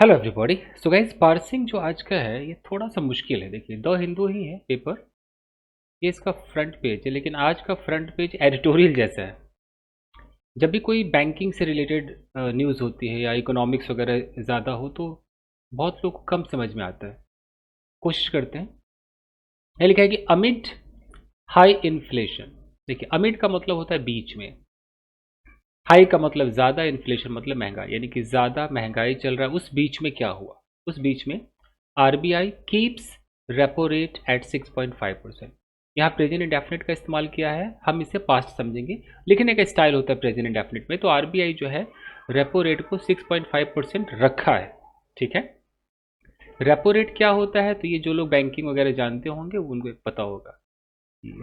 Hello everybody. So guys, parsing जो आज का है ये थोड़ा सा मुश्किल है। देखिए, द हिंदू ही है पेपर, ये इसका फ्रंट पेज है, लेकिन आज का फ्रंट पेज एडिटोरियल जैसा है। जब भी कोई बैंकिंग से रिलेटेड न्यूज़ होती है या इकोनॉमिक्स वगैरह ज़्यादा हो तो बहुत लोग को कम समझ में आता है। कोशिश करते हैं। ये लिखा है कि अमिड हाई इन्फ्लेशन। देखिए, अमिड का मतलब होता है बीच में, हाई का मतलब ज़्यादा, इन्फ्लेशन मतलब महंगाई, यानी कि ज़्यादा महंगाई चल रहा है। उस बीच में क्या हुआ? उस बीच में RBI keeps repo rate at 6.5%। यहाँ प्रेजेंट इंडेफिनिट का इस्तेमाल किया है, हम इसे पास्ट समझेंगे। लिखने का स्टाइल होता है प्रेजेंट इंडेफिनिट में। तो आरबीआई जो है रेपो रेट को 6.5% रखा है। ठीक है। रेपो रेट क्या होता है? तो ये जो लोग बैंकिंग वगैरह जानते होंगे उनको पता होगा,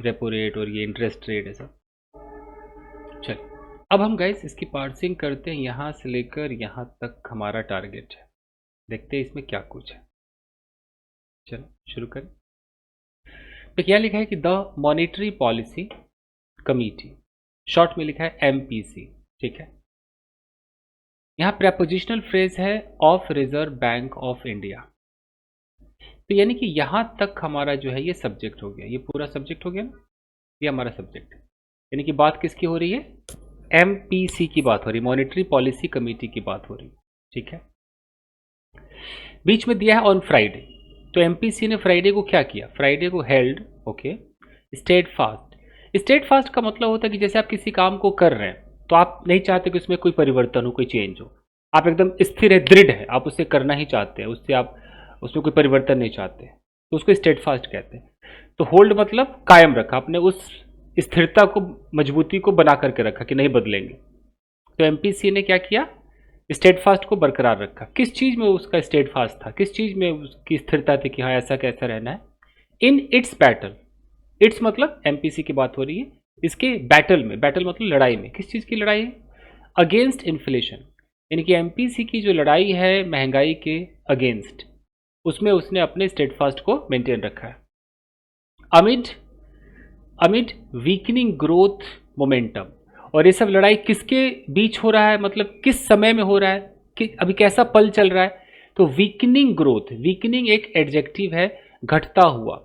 रेपो रेट और ये इंटरेस्ट रेट है सब। चल, अब हम गाइस इसकी पार्सिंग करते हैं। यहाँ से लेकर यहाँ तक हमारा टारगेट है। देखते हैं इसमें क्या कुछ है। चलो शुरू करें। तो क्या लिखा है कि the monetary policy committee, short में लिखा है एमपीसी। ठीक है। यहाँ प्रेपोजिशनल फ्रेज है of reserve bank of India. तो यानी कि यहाँ तक हमारा जो है ये सब्जेक्ट हो गया, ये पूरा सब्जेक्ट हो गया ना, ये हमारा सब्जेक्ट है। यानी कि बात किसकी हो रही है? एमपीसी की बात हो रही, मॉनेटरी पॉलिसी कमेटी की बात हो रही। ठीक है। बीच में दिया है ऑन फ्राइडे। तो एमपीसी ने फ्राइडे को क्या किया? फ्राइडे को held, okay, state fast. State fast का मतलब होता है कि जैसे आप किसी काम को कर रहे हैं तो आप नहीं चाहते कि उसमें कोई परिवर्तन हो, कोई चेंज हो। आप एकदम स्थिर है, दृढ़ है, आप उसे करना ही चाहते हैं, उससे आप उसमें कोई परिवर्तन नहीं चाहते, तो उसको स्टेट फास्ट कहते हैं। तो होल्ड मतलब कायम रखा, आपने उस स्थिरता को, मजबूती को बना करके रखा कि नहीं बदलेंगे। तो एमपीसी ने क्या किया? स्टेट फास्ट को बरकरार रखा। किस चीज में उसका स्टेट फास्ट था? किस चीज में उसकी स्थिरता थी कि हाँ ऐसा कैसा रहना है? In its battle. इट्स मतलब एमपीसी की बात हो रही है, इसके बैटल में, बैटल मतलब लड़ाई में। किस चीज की लड़ाई है? Against inflation. यानी कि एमपीसी की जो लड़ाई है महंगाई के अगेंस्ट, उसमें उसने अपने स्टेट फास्ट को मेंटेन रखा है। Amid amid weakening growth momentum. और ये सब लड़ाई किसके बीच हो रहा है, मतलब किस समय में हो रहा है, कि अभी कैसा पल चल रहा है? तो वीकनिंग ग्रोथ, वीकनिंग एक एडजेक्टिव है, घटता हुआ।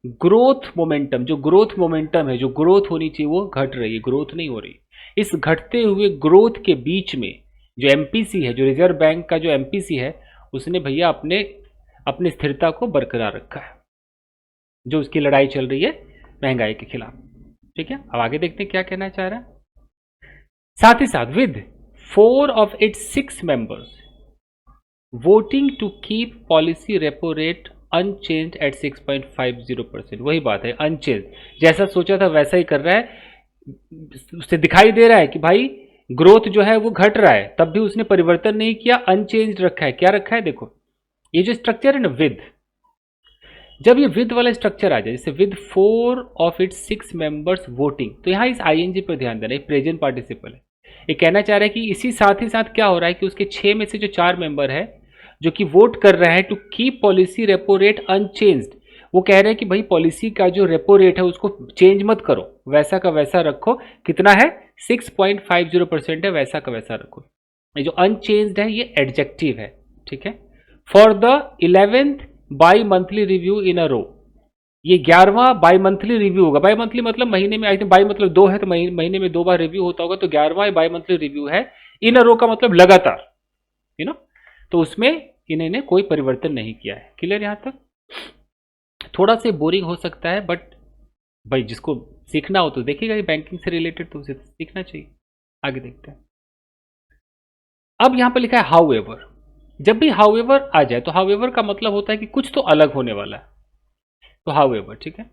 ग्रोथ मोमेंटम, जो ग्रोथ मोमेंटम है, जो ग्रोथ होनी चाहिए वो घट रही है, ग्रोथ नहीं हो रही। इस घटते हुए ग्रोथ के बीच में जो एमपीसी है, जो रिजर्व बैंक का जो एमपीसी है, उसने भैया अपने अपनी स्थिरता को बरकरार रखा है, जो उसकी लड़ाई चल रही है महंगाई के खिलाफ। ठीक है। अब आगे देखते हैं क्या कहना चाह रहा है। साथ ही साथ with 4 of its 6 members voting to keep policy repo rate unchange at 6.50%। वही बात है, अनचेंज, जैसा सोचा था वैसा ही कर रहा है। उससे दिखाई दे रहा है कि भाई ग्रोथ जो है वो घट रहा है, तब भी उसने परिवर्तन नहीं किया, अनचेंज रखा है। क्या रखा है? देखो, ये जो स्ट्रक्चर है ना विद, जब ये विद वाला स्ट्रक्चर आ जाए, जैसे with 4 of its 6 members voting, तो यहाँ इस आईएनजी पर ध्यान देना, प्रेजेंट पार्टिसिपल है। ये कहना चाह रहा है कि इसी साथ ही साथ क्या हो रहा है कि उसके 6 में से जो 4 मेंबर है जो कि वोट कर रहे हैं to keep policy repo rate unchanged, वो कह रहे हैं कि भाई पॉलिसी का जो रेपो रेट है उसको चेंज मत करो, वैसा का वैसा रखो। कितना है? 6.50% है, वैसा का वैसा रखो। ये जो अनचेंज्ड है ये एडजेक्टिव है। ठीक है। For the 11th bimonthly review in a row, ये 11वां बाई मंथली रिव्यू होगा। बाई मंथली मतलब महीने में, आई थिंक बाई मतलब 2 है, तो महीने में 2 बार रिव्यू होता होगा, तो 11वां बाई मंथली रिव्यू है। इन अ रो का मतलब लगातार, यू नो। तो उसमें इन्होंने कोई परिवर्तन नहीं किया है। क्लियर यहां तक? थोड़ा सा बोरिंग हो सकता है, बट भाई जिसको सीखना हो तो देखिएगा, ये बैंकिंग से रिलेटेड तो उसे सीखना चाहिए। आगे देखते हैं। अब यहां पर लिखा है हाउ एवर। जब भी हाउ एवर आ जाए तो हाउ एवर का मतलब होता है कि कुछ तो अलग होने वाला है। तो हाउ एवर, ठीक है।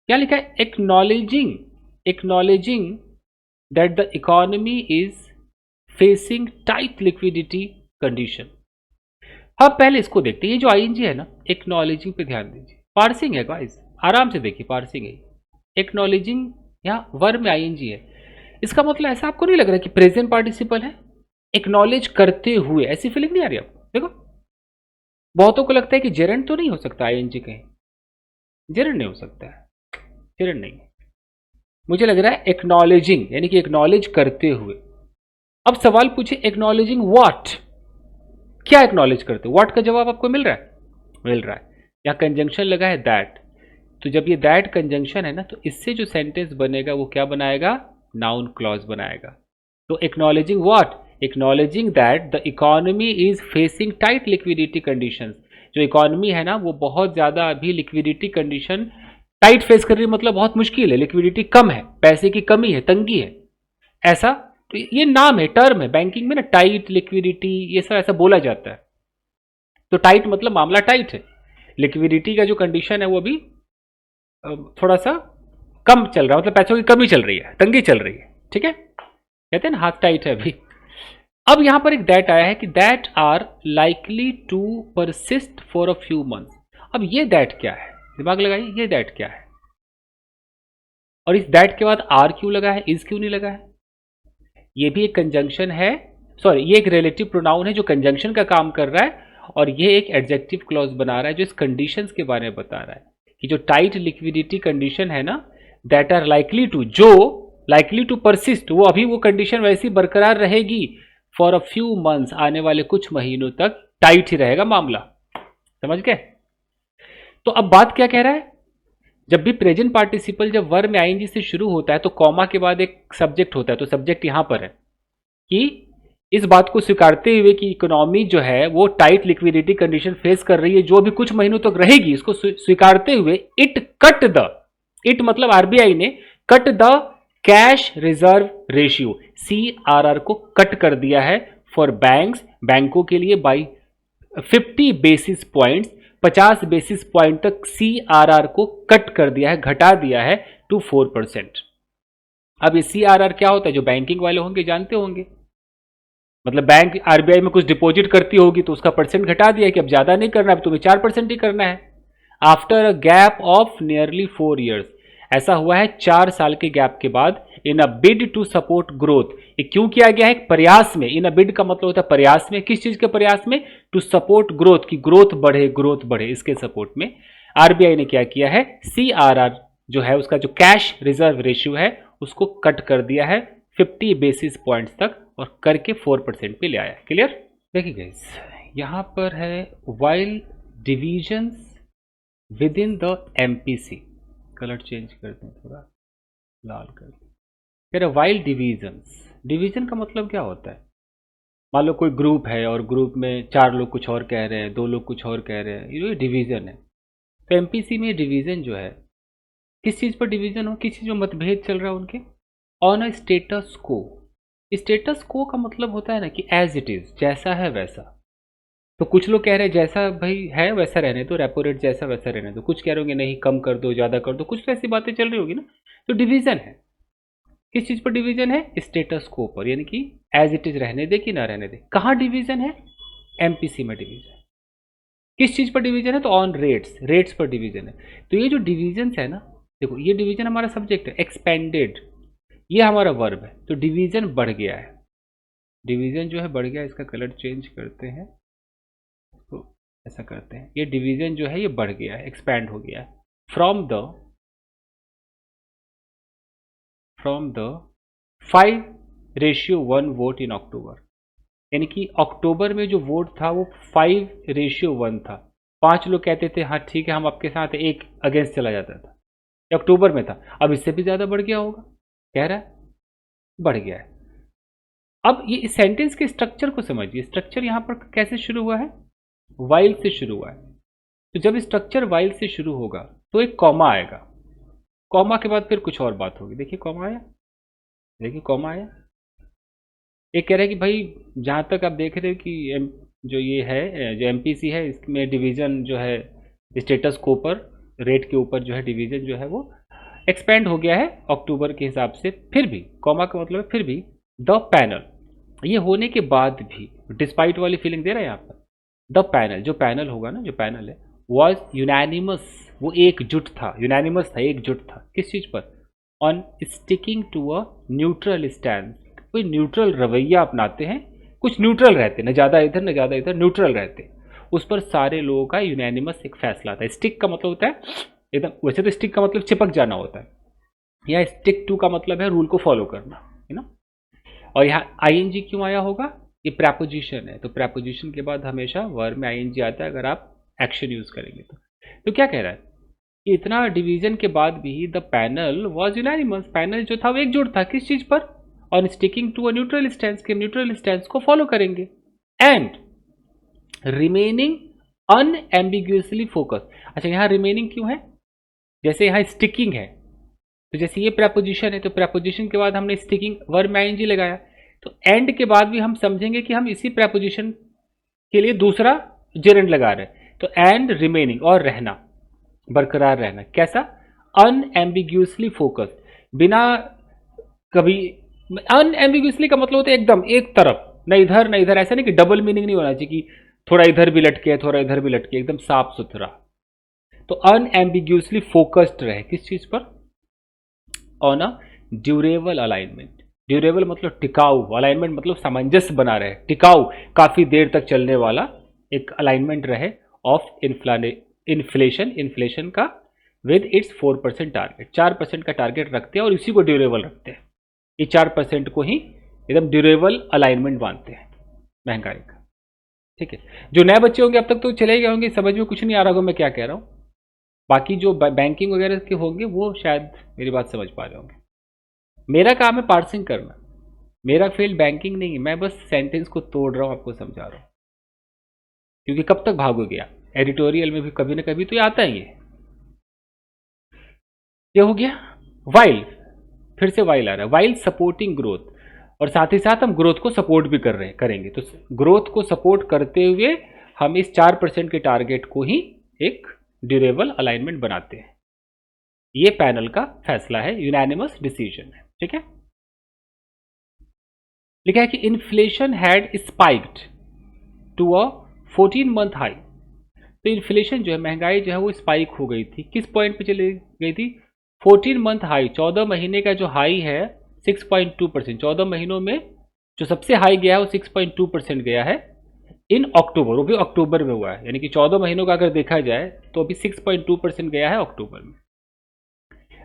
क्या लिखा है? Acknowledging that the economy is facing tight liquidity condition. अब पहले इसको देखते हैं। ये जो आईएनजी है ना, एक्नॉलेजिंग पे ध्यान दीजिए, पार्सिंग है गाइस, आराम से देखिए, पार्सिंग है। एक्नॉलेजिंग यहाँ वर्ब में आईएनजी है। इसका मतलब ऐसा आपको नहीं लग रहा कि प्रेजेंट पार्टिसिपल है? एक्नॉलेज करते हुए, ऐसी फीलिंग नहीं आ रही आपको? देखो, बहुतों को लगता है कि जेरेंट तो नहीं हो सकता आईएनजी कहीं। जेरेंट नहीं हो सकता है, जेरेंट नहीं। मुझे लग रहा है एक्नॉलेजिंग, यानी कि एक्नॉलेज करते हुए। अब सवाल पूछे एक्नॉलेजिंग व्हाट? क्या एक्नॉलेज करते हो? व्हाट का जवाब आपको मिल रहा है? मिल रहा है। यहाँ कंजंक्शन लगा है दैट, तो जब ये दैट कंजंक्शन है ना, तो इससे जो सेंटेंस बनेगा वो क्या बनाएगा? नाउन क्लॉज बनाएगा। तो acknowledging what? Acknowledging that the economy is facing tight liquidity conditions. जो इकोनॉमी है ना वो बहुत ज्यादा अभी लिक्विडिटी कंडीशन टाइट फेस कर रही है, मतलब बहुत मुश्किल है, लिक्विडिटी कम है, पैसे की कमी है, तंगी है, ऐसा। तो ये नाम है, टर्म है बैंकिंग में ना, टाइट लिक्विडिटी, ये सब ऐसा बोला जाता है। तो टाइट मतलब मामला टाइट है, लिक्विडिटी का जो कंडीशन है वो अभी थोड़ा सा कम चल रहा है, मतलब पैसों की कमी चल रही है, तंगी चल रही है, ठीक है, कहते हैं ना हाथ टाइट है अभी। अब यहां पर एक दैट आया है कि that are likely to persist for a few months. अब ये दैट क्या है? दिमाग लगाइए, ये दैट क्या है? और इस दैट के बाद आर क्यों लगा है, इज क्यों नहीं लगा है? ये भी एक कंजंक्शन है, सॉरी ये एक रिलेटिव प्रोनाउन है जो कंजंक्शन का काम कर रहा है, और ये एक एडजेक्टिव क्लॉज बना रहा है जो इस कंडीशंस के बारे में बता रहा है कि जो टाइट लिक्विडिटी कंडीशन है ना, दैट आर लाइकली टू, जो लाइकली टू परसिस्ट, वो अभी वो कंडीशन वैसी बरकरार रहेगी फॉर अ फ्यू मंथ्स, आने वाले कुछ महीनों तक टाइट ही रहेगा मामला। समझ गए? तो अब बात क्या कह रहा है? जब भी प्रेजेंट पार्टिसिपल जब वर्ब में आईएनजी से शुरू होता है तो कॉमा के बाद एक सब्जेक्ट होता है, तो सब्जेक्ट यहां पर है कि इस बात को स्वीकारते हुए कि इकोनॉमी जो है वो टाइट लिक्विडिटी कंडीशन फेस कर रही है जो भी कुछ महीनों तक रहेगी, इसको स्वीकारते हुए इट कट द, इट मतलब आरबीआई ने cut the cash reserve ratio, CRR को कट कर दिया है फॉर बैंक्स, बैंकों के लिए by 50 basis points, 50 basis point तक सीआरआर को कट कर दिया है, घटा दिया है टू 4%। अब ये सीआरआर क्या होता है? जो बैंकिंग वाले होंगे जानते होंगे, मतलब बैंक आरबीआई में कुछ डिपॉजिट करती होगी तो उसका परसेंट घटा दिया कि अब ज्यादा नहीं करना है, अब तुम्हें 4% ही करना है। After a gap of nearly 4 years, ऐसा हुआ है 4 साल के गैप के बाद, इन अ बिड टू सपोर्ट ग्रोथ। ये क्यों किया गया है? प्रयास में, इन अ बिड का मतलब होता है प्रयास में, किस चीज के प्रयास में? टू सपोर्ट ग्रोथ, की ग्रोथ बढ़े, ग्रोथ बढ़े, इसके सपोर्ट में आरबीआई ने क्या किया है? सीआरआर जो है उसका जो कैश रिजर्व रेशियो है उसको कट कर दिया है 50 बेसिस पॉइंट्स तक, और करके 4% पे ले आया। क्लियर? देखिए गाइस, यहां पर है while divisions with in the MPC, colour change करते हैं थोड़ा, लाल कर कह रहे वाइल डिविजन्स। डिवीजन का मतलब क्या होता है? मान लो कोई ग्रुप है और ग्रुप में 4 लोग कुछ और कह रहे हैं, 2 लोग कुछ और कह रहे हैं, ये डिवीजन है। तो एमपीसी में डिवीजन जो है, किस चीज़ पर डिवीजन हो, किस चीज़ में मतभेद चल रहा है उनके? ऑन अ स्टेटस को। स्टेटस को का मतलब होता है ना कि एज इट इज, जैसा है वैसा। तो कुछ लोग कह रहे हैं जैसा भाई है वैसा रहने दो, रेपो रेट जैसा वैसा रहने दो, कुछ कह रहे होंगे नहीं कम कर दो, ज्यादा कर दो, कुछ तो ऐसी बातें चल रही होगी ना। तो डिवीजन है, किस चीज पर डिवीजन है? स्टेटस को पर, यानी कि एज इट इज रहने दे कि ना रहने दे। कहाँ डिवीजन है? एमपीसी में डिवीजन। किस चीज पर डिवीजन है? तो ऑन रेट्स, रेट्स पर डिवीजन है। तो ये जो डिवीजन है ना, देखो ये डिवीजन हमारा सब्जेक्ट है, एक्सपेंडेड ये हमारा वर्ब है, तो डिवीजन बढ़ गया है, डिवीजन जो है बढ़ गया। इसका कलर चेंज करते हैं, तो ऐसा करते हैं, ये डिवीजन जो है ये बढ़ गया है, एक्सपैंड हो गया है फ्रॉम द 5:1 वोट इन अक्टूबर। यानी कि अक्टूबर में जो वोट था वो 5:1 था। 5 लोग कहते थे हाँ ठीक है हम आपके साथ, एक अगेंस्ट चला जाता था, अक्टूबर में था। अब इससे भी ज्यादा बढ़ गया होगा, कह रहा है बढ़ गया है। अब ये इस सेंटेंस के स्ट्रक्चर को समझिए, स्ट्रक्चर यहां पर कैसे शुरू हुआ है? वाइल से शुरू हुआ है। तो जब स्ट्रक्चर वाइल से शुरू होगा तो एक कॉमा आएगा, कॉमा के बाद फिर कुछ और बात होगी। देखिए कॉमा आया, देखिए कॉमा आया। एक कह रहा है कि भाई जहां तक आप देख रहे हो कि जो ये है जो एमपीसी है इसमें डिवीजन जो है स्टेटस को पर, रेट के ऊपर जो है डिवीजन जो है वो एक्सपेंड हो गया है अक्टूबर के हिसाब से। फिर भी कॉमा का मतलब है फिर भी द पैनल, ये होने के बाद भी डिस्पाइट वाली फीलिंग दे रहा है यहाँ पर। द पैनल, जो पैनल होगा ना, जो पैनल है वॉज यूनानिमस, वो एकजुट था, यूनानिमस था, एकजुट था। किस चीज पर? On sticking to a neutral stand, कोई न्यूट्रल रवैया अपनाते हैं, कुछ न्यूट्रल रहते, न ज्यादा इधर न ज्यादा इधर, न्यूट्रल रहते। उस पर सारे लोगों का यूनानिमस एक फैसला था। स्टिक का मतलब होता है एकदम, वैसे तो स्टिक का मतलब चिपक जाना होता है, या स्टिक टू का मतलब है रूल को फॉलो करना, है ना। और यहाँ आईएनजी क्यों आया होगा? ये प्रेपोजिशन है, तो प्रेपोजिशन के बाद हमेशा वर्ब में आईएनजी आता है अगर आप एक्शन यूज करेंगे तो क्या कह रहा है कि इतना डिवीजन के बाद भी the panel was unanimous, panel जो था वो एकजुट था किस चीज पर, और sticking to a neutral stance, के न्यूट्रल स्टैंस को फॉलो करेंगे, एंड रिमेनिंग अनएम्बिग्यूअसली फोकस। अच्छा यहाँ रिमेनिंग क्यों है, जैसे यहाँ स्टिकिंग है, तो जैसे ये प्रेपोजिशन है तो प्रेपोजिशन के बाद हमने स्टिकिंग वर्ब में आईएनजी लगाया, तो एंड के बाद भी हम समझेंगे कि हम इसी प्रेपोजिशन के लिए दूसरा जेरेंड लगा रहे हैं, तो एंड रिमेनिंग और रहना, बरकरार रहना, कैसा, अनएम्बिग्यूअसली फोकस, बिना कभी, अनएम्बिग्यूअसली का मतलब होता है एकदम एक तरफ, न इधर न इधर, ऐसा नहीं कि डबल मीनिंग नहीं होना चाहिए कि थोड़ा इधर भी लटके थोड़ा इधर भी लटके, एकदम साफ सुथरा, तो अनएम्बिग्यूअसली फोकस्ड रहे किस चीज पर, on a durable alignment, durable मतलब टिकाऊ, अलाइनमेंट मतलब सामंजस्य बना रहे, टिकाऊ, काफी देर तक चलने वाला एक अलाइनमेंट रहे ऑफ इन्फ्लेशन, इन्फ्लेशन का विद इट्स 4% टारगेट, 4% का टारगेट रखते हैं और इसी को ड्यूरेबल रखते हैं, ये 4% को ही एकदम ड्यूरेबल अलाइनमेंट मानते हैं महंगाई का। ठीक है, जो नए बच्चे होंगे अब तक तो चले गए होंगे, समझ में कुछ नहीं आ रहा होगा मैं क्या कह रहा हूँ, बाकी जो बैंकिंग वगैरह के होंगे वो शायद मेरी बात समझ पा रहे होंगे। मेरा काम है पार्सिंग करना, मेरा फील्ड बैंकिंग नहीं है, मैं बस सेंटेंस को तोड़ रहा हूँ, आपको समझा रहा हूँ, क्योंकि कब तक भागोगे आप, एडिटोरियल में भी कभी ना कभी तो ये आता ही है। ये हो गया वाइल, फिर से वाइल आ रहा है, वाइल सपोर्टिंग ग्रोथ, और साथ ही साथ हम ग्रोथ को सपोर्ट भी करेंगे, तो ग्रोथ को सपोर्ट करते हुए हम इस 4% के टारगेट को ही एक ड्यूरेबल अलाइनमेंट बनाते हैं। ये पैनल का फैसला है, यूनानिमस डिसीजन है। ठीक है, लिखा है कि inflation had spiked to a 14 month high, तो इन्फ्लेशन जो है, महंगाई जो है वो स्पाइक हो गई थी, किस पॉइंट पे चली गई थी, 14 मंथ हाई, 14 महीने का जो हाई है 6.2%, 14 महीनों में जो सबसे हाई गया है वो 6.2% गया है इन अक्टूबर, वो भी अक्टूबर में हुआ है, यानी कि 14 महीनों का अगर देखा जाए तो अभी 6.2% गया है अक्टूबर में।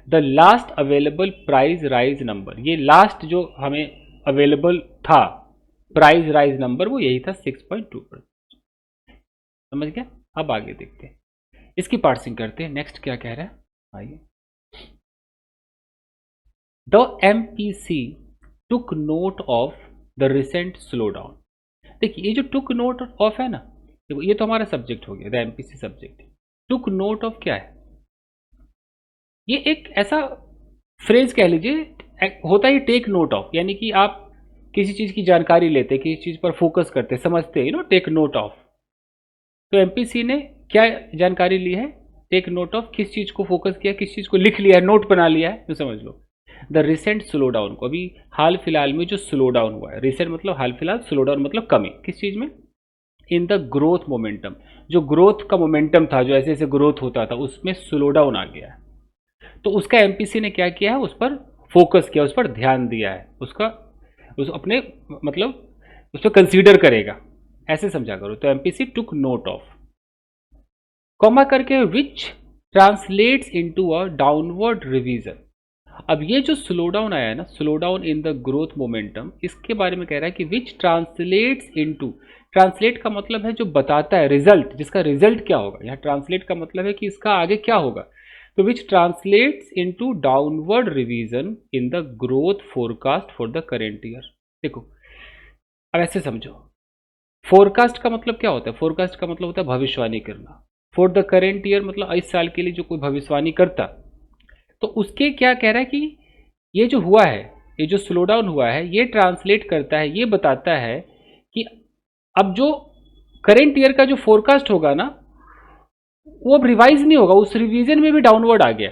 The last available price rise number, ये लास्ट जो हमें अवेलेबल था प्राइस राइज नंबर वो यही था 6.2%, समझ गया। अब आगे देखते हैं, इसकी पार्सिंग करते हैं, नेक्स्ट क्या कह रहा है, आइए। The MPC took note of the recent slow down, देखिए ये जो टुक नोट ऑफ है ना, देखो ये तो हमारा सब्जेक्ट हो गया, the MPC subject, took note of क्या है, ये एक ऐसा फ्रेज कह लीजिए, होता ही टेक नोट ऑफ, यानी कि आप किसी चीज की जानकारी लेते, किसी चीज पर फोकस करते, समझते, टेक नोट ऑफ, तो एमपीसी ने क्या जानकारी ली है, टेक नोट ऑफ, किस चीज को फोकस किया, किस चीज को लिख लिया है, नोट बना लिया है, तो समझ लो द रिसेंट स्लो डाउन को, अभी हाल फिलहाल में जो स्लो डाउन हुआ है, रिसेंट मतलब हाल फिलहाल, स्लो डाउन मतलब कमी, किस चीज में, इन द ग्रोथ मोमेंटम, जो ग्रोथ का मोमेंटम था, जो ऐसे ऐसे ग्रोथ होता था उसमें स्लो डाउन आ गया है, तो उसका एमपीसी ने क्या किया है, उस पर फोकस किया, उस पर ध्यान दिया है, उसका उस अपने मतलब उस पर कंसीडर करेगा, ऐसे समझा करो, तो MPC took note of, comma करके which translates into a downward revision. अब ये जो स्लो डाउन आया है ना, slow down in the growth momentum, इसके बारे में कह रहा है कि विच ट्रांसलेट्स इनटू, ट्रांसलेट का मतलब है जो बताता है रिजल्ट, जिसका रिजल्ट क्या होगा, यहाँ ट्रांसलेट का मतलब है कि इसका आगे क्या होगा, तो which translates into downward revision in the growth forecast for the current year. देखो अब ऐसे समझो, फोरकास्ट का मतलब क्या होता है, फोरकास्ट का मतलब होता है भविष्यवाणी करना, फॉर द करेंट ईयर मतलब इस साल के लिए जो कोई भविष्यवाणी करता, तो उसके क्या कह रहा है कि ये जो हुआ है, ये जो स्लो डाउन हुआ है, ये ट्रांसलेट करता है, ये बताता है कि अब जो करेंट ईयर का जो फोरकास्ट होगा ना, वो अब रिवाइज नहीं होगा, उस रिवीजन में भी डाउनवर्ड आ गया,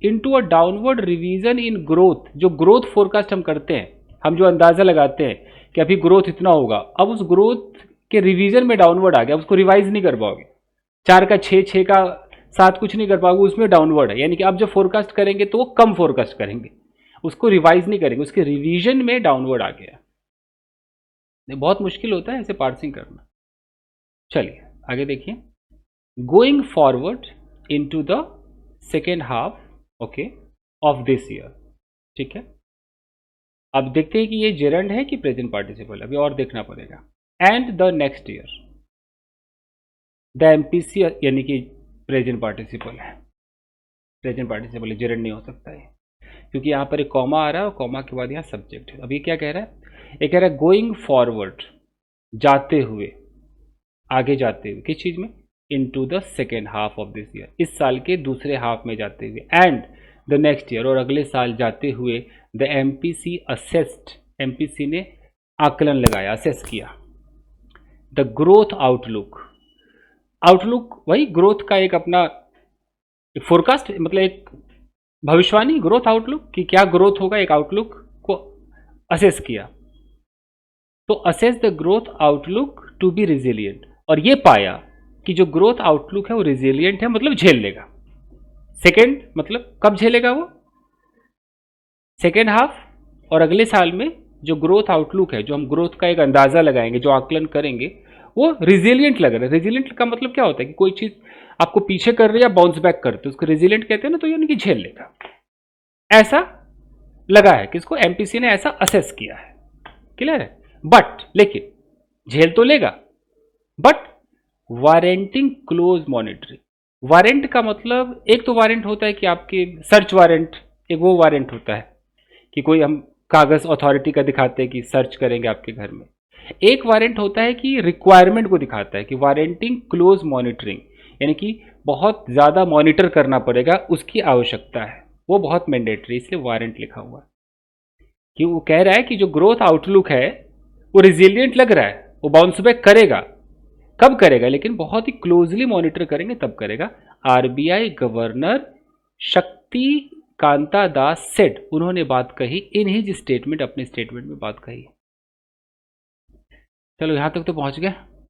into a downward revision in growth, जो ग्रोथ फोरकास्ट हम करते हैं, हम जो अंदाजा लगाते हैं कि अभी ग्रोथ इतना होगा, अब उस ग्रोथ के रिवीजन में डाउनवर्ड आ गया, उसको रिवाइज नहीं कर पाओगे, 4 का 6, 6 का 7 कुछ नहीं कर पाओगे, उसमें डाउनवर्ड है, यानी कि अब जब फोरकास्ट करेंगे तो वो कम फोरकास्ट करेंगे, उसको रिवाइज नहीं करेंगे, उसके रिवीजन में डाउनवर्ड आ गया। बहुत मुश्किल होता है ऐसे पार्सिंग करना। चलिए आगे देखिए, going forward into the second half okay of this year, ठीक है, अब देखते हैं कि ये जेरंड है कि प्रेजेंट पार्टिसिपल, अभी और देखना पड़ेगा। And the next year, the MPC यानी कि प्रेजेंट पार्टिसिपल है, प्रेजेंट पार्टिसिपल है, जेरंड नहीं हो सकता है क्योंकि यहाँ पर एक कॉमा आ रहा है और कॉमा के बाद यहाँ सब्जेक्ट है। अब ये क्या कह रहा है, ये कह रहा है गोइंग फॉरवर्ड, जाते हुए, आगे जाते हुए, किस चीज में, into the second half of this year, इस साल के दूसरे हाफ में जाते हुए, एंड द नेक्स्ट ईयर, और अगले साल जाते हुए, द एमपीसी असेस्ड, एमपीसी ने आकलन लगाया, असेस किया, द ग्रोथ आउटलुक, आउटलुक वही ग्रोथ का एक अपना फोरकास्ट, मतलब एक भविष्यवाणी, ग्रोथ आउटलुक कि क्या ग्रोथ होगा, एक आउटलुक को असेस किया। तो assess the growth outlook to be resilient, और ये पाया कि जो ग्रोथ आउटलुक है वो रिजिलियंट है, मतलब झेल लेगा। सेकेंड मतलब कब झेलेगा वो, सेकेंड हाफ, और अगले साल में जो ग्रोथ आउटलुक है, जो हम ग्रोथ का एक अंदाजा लगाएंगे, जो आकलन करेंगे, वो रिजिलियंट लग रहा है। रिजिलियंट का मतलब क्या होता है कि कोई चीज आपको पीछे कर रही है या बाउंस बैक करते हैं, उसको रिजिलियंट कहते हैं ना, तो यानी कि झेल लेगा, ऐसा लगा है, किसको, एमपीसी ने ऐसा असेस किया है। क्लियर है, बट लेकिन झेल तो लेगा, बट वारंटिंग क्लोज मॉनिटरिंग, वारंट का मतलब, एक तो वारंट होता है कि आपके सर्च वारंट, एक वो वारंट होता है कि कोई हम कागज अथॉरिटी का दिखाते हैं कि सर्च करेंगे आपके घर में। एक वारंट होता है कि रिक्वायरमेंट को दिखाता है कि वारंटिंग क्लोज मॉनिटरिंग, यानी कि बहुत ज्यादा मॉनिटर करना पड़ेगा, उसकी आवश्यकता है, वो बहुत मैंडेटरी, इसलिए वारंट लिखा हुआ है कि वो कह रहा है कि जो ग्रोथ आउटलुक है वो रिजिलियंट लग रहा है, वो बाउंस बैक करेगा, कब करेगा, लेकिन बहुत ही क्लोजली मॉनिटर करेंगे तब करेगा। आरबीआई गवर्नर शक्ति कांता दास सेड, उन्होंने बात कही इन हिज स्टेटमेंट, अपने स्टेटमेंट में बात कही। चलो यहां तक तो पहुंच गए।